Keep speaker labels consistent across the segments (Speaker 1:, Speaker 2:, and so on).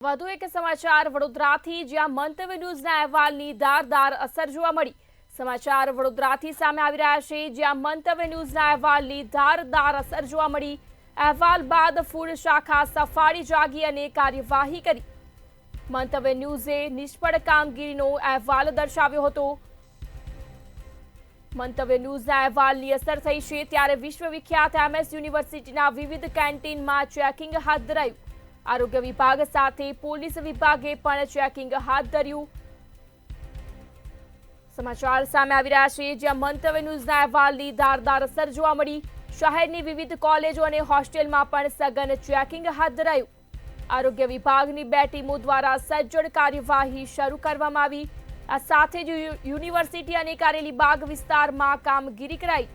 Speaker 1: વધુ એક સમાચાર વડોદરાથી, જ્યાં મંતવ્ય ન્યૂઝના અહેવાલની ધારદાર અસર જોવા મળી। સમાચાર વડોદરાથી સામે આવી રહ્યા છે, જ્યાં મંતવ્ય ન્યૂઝના અહેવાલની ધારદાર અસર જોવા મળી। અહેવાલ બાદ ફૂડ શાખા સફાળી જાગી અને કાર્યવાહી કરી। મંતવ્ય ન્યૂઝે નિષ્ફળ કામગીરીનો અહેવાલ દર્શાવ્યો હતો। મંતવ્ય ન્યૂઝના અહેવાલની અસર થઈ છે, ત્યારે વિશ્વવિખ્યાત MS યુનિવર્સિટીના વિવિધ કેન્ટીનમાં ચેકિંગ હાથ ધરાયું। આરોગ્ય વિભાગ સાથે પોલીસ વિભાગે પણ ચેકિંગ હાથ ધર્યું। સમાચાર સામે આવી રહ્યા છે, જ્યાં મંતવ્ય ન્યૂઝના અહેવાલની ધારદાર અસર જોવા મળી। શહેરની વિવિધ કોલેજો અને હોસ્ટેલમાં પણ સઘન ચેકિંગ હાથ ધરાયું। આરોગ્ય વિભાગની 2 ટીમો દ્વારા સજ્જડ કાર્યવાહી શરૂ કરવામાં આવી। આ સાથે જ યુનિવર્સિટી અને કારેલીબાગ વિસ્તારમાં કામગીરી કરાઈ।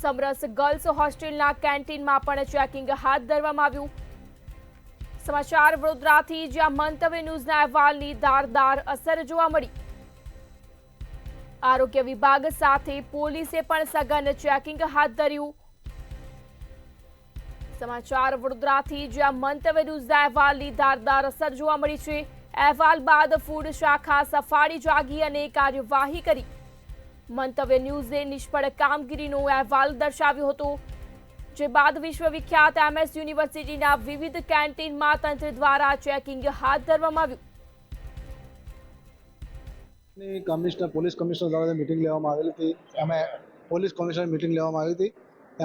Speaker 1: સમરસ ગર્લ્સ હોસ્ટેલના કેન્ટીનમાં પણ ચેકિંગ હાથ ધરવામાં આવ્યું। સમાચાર વડોદરાથી, જ્યાં મંતવ્ય ન્યૂઝના અહેવાલની ધારદાર અસર જોવા મળી। આરોગ્ય વિભાગ સાથે પોલીસે પણ સઘન ચેકિંગ હાથ ધર્યું। સમાચાર વડોદરાથી, જ્યાં મંતવ્ય ન્યૂઝના અહેવાલની ધારદાર અસર જોવા મળી છે। અહેવાલ બાદ ફૂડ શાખા સફાળી જાગી અને કાર્યવાહી કરી। મંતવ્ય ન્યૂઝે નિષ્ફળ કામગીરીનો અહેવાલ દર્શાવ્યો હતો, જે બાદ વિશ્વવિખ્યાત MS યુનિવર્સિટીના વિવિધ કેન્ટીનમાં તંત્ર દ્વારા ચેકિંગ હાથ ધરવામાં આવ્યું।
Speaker 2: પોલીસ કમિશનર દ્વારા મીટિંગ લેવામાં આવેલી હતી। એમાં પોલીસ કમિશનર મીટિંગ લેવામાં આવી હતી।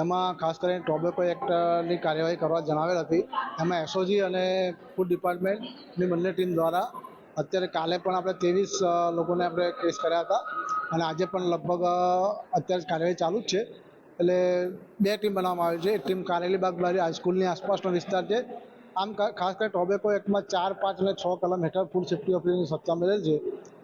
Speaker 2: એમાં ખાસ કરીને ટોબેકો એક્ટની કાર્યવાહી કરવા જણાવેલ હતી। એમાં SOG અને ફૂડ ડિપાર્ટમેન્ટની બંને ટીમ દ્વારા અત્યારે કાલે પણ આપણે 23 લોકોને આપણે કેસ કર્યા હતા અને આજે પણ લગભગ અત્યારે કાર્યવાહી ચાલુ જ છે। એટલે 2 ટીમ બનાવવામાં આવી છે। એક ટીમ કારેલીબાગ બાજુ હાઈસ્કૂલની આસપાસનો વિસ્તાર છે। આમ ખાસ કરીને ટોબેકો એક્ટમાં 4, 5 અને 6 કલમ હેઠળ ફૂડ સેફ્ટી ઓફિસરની સત્તા મળેલ છે।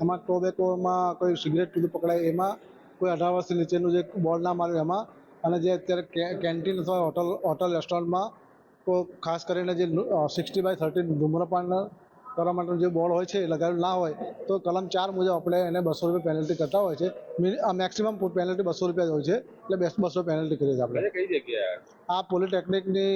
Speaker 2: એમાં ટોબેકોમાં કોઈ સિગરેટ પીધું પકડાય, એમાં કોઈ 18 વર્ષથી નીચેનું જે બોર્ડ ના માર્યું એમાં, અને જે અત્યારે કેન્ટીન અથવા હોટલ રેસ્ટોરન્ટમાં તો ખાસ કરીને જે 60/30 ધૂમ્રપાન કરવા માટેનું જે બોર્ડ હોય છે એ લગાવેલું ના હોય તો કલમ 4 મુજબ આપણે એને 200 રૂપિયા પેનલ્ટી કરતા હોય છે। મેક્સિમમ પેનલ્ટી 200 રૂપિયા હોય છે, એટલે 200 પેનલ્ટી કરીએ છીએ આપણે।
Speaker 3: કઈ જગ્યાએ
Speaker 2: આ પોલિટેકનિકની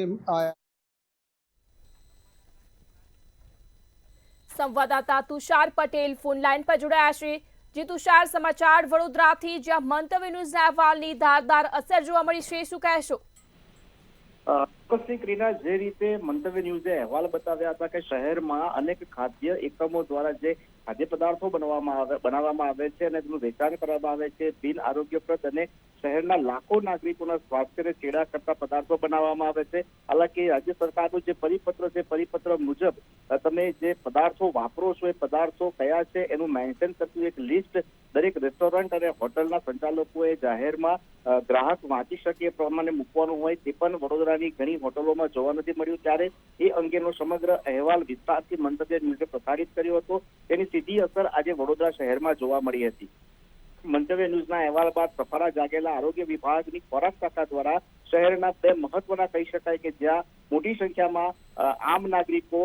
Speaker 1: સંવાદદાતા તુષાર પટેલ ફોન લાઈન પર જોડાયા છે। જે તુષાર, સમાચાર વડોદરાથી, જ્યાં મંતવ્ય ન્યૂઝના અહેવાલની ધારદાર અસર જોવા મળી છે, શું કહેશો?
Speaker 3: ચોક્કસથી ક્રીના, જે રીતે મંતવ્ય ન્યૂઝે અહેવાલ બતાવ્યા હતા કે શહેરમાં અનેક ખાદ્ય એકમો દ્વારા જે ખાદ્ય પદાર્થો બનાવવામાં આવે છે અને તેનું વેચાણ કરવામાં આવે છે, બિન આરોગ્યપ્રદ અને શહેરના લાખો નાગરિકોના સ્વાસ્થ્યને ચેડા કરતા પદાર્થો બનાવવામાં આવે છે। હાલાકી રાજ્ય સરકારનું જે પરિપત્ર છે, પરિપત્ર મુજબ તમે જે પદાર્થો વાપરો છો એ પદાર્થો કયા છે એનું મેન્શન કરતું એક લિસ્ટ દરેક રેસ્ટોરન્ટ અને હોટલના સંચાલકોએ જાહેરમાં ગ્રાહક વાંચી શકે એ પ્રમાણે મૂકવાનું હોય, તે પણ વડોદરાની ઘણી હોટલોમાં જોવા નથી મળ્યું। ત્યારે એ અંગેનો સમગ્ર અહેવાલ વિસ્તારથી મંતવ્ય ન્યૂઝે પ્રસારિત કર્યો હતો। તેની સીધી અસર આજે વડોદરા શહેરમાં જોવા મળી હતી। મંતવ્ય ન્યૂઝના અહેવાલ બાદ સફાળા જાગેલા આરોગ્ય વિભાગની ખોરાક શાખા દ્વારા શહેરના 2 મહત્વના કહી શકાય કે જ્યાં મોટી સંખ્યામાં આમ નાગરિકો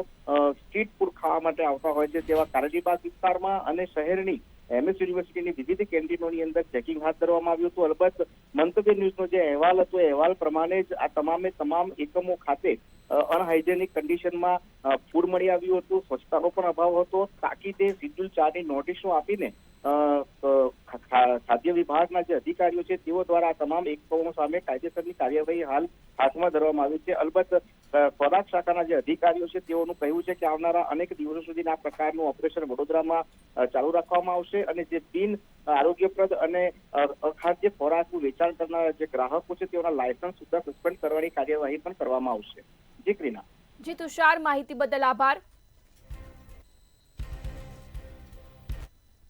Speaker 3: સ્ટ્રીટ ફૂડ ખાવા માટે આવતા હોય છે, તેવા કારેલીબાગ વિસ્તારમાં અને શહેરની MS યુનિવર્સિટીની વિવિધ કેન્ટીનોની અંદર ચેકિંગ હાથ ધરવામાં આવ્યું હતું। અલબત્ત મંતવ્ય ન્યૂઝનો જે અહેવાલ હતો એ અહેવાલ પ્રમાણે જ આ તમામ એકમો ખાતે અનહાઇજેનિક કન્ડિશનમાં ફૂડ મળી આવ્યું હતું, સ્વચ્છતાનો પણ અભાવ હતો। તાકીદે શિડ્યુલ 4ની નોટિસો આપીને ખાદ્ય વિભાગના જે અધિકારીઓ છે તેઓ દ્વારા આ તમામ એકમો સામે કાયદેસરની કાર્યવાહી હાલ હાથમાં ધરવામાં આવી છે। અલબત્ત ખોરાક શાખાના જે અધિકારીઓ છે તેઓનું કહેવું છે કે આવનારા અનેક દિવસો સુધી આ પ્રકારનું ઓપરેશન વડોદરામાં ચાલુ રાખવામાં આવશે અને જે બિન આરોગ્યપ્રદ અને અખાદ્ય ખોરાકનું વેચાણ કરનારા જે ગ્રાહકો છે તેઓના લાયસન્સ સુદ્ધા સસ્પેન્ડ કરવાની કાર્યવાહી પણ કરવામાં આવશે। જી ક્રીના।
Speaker 1: જી તુષાર, માહિતી બદલ આભાર।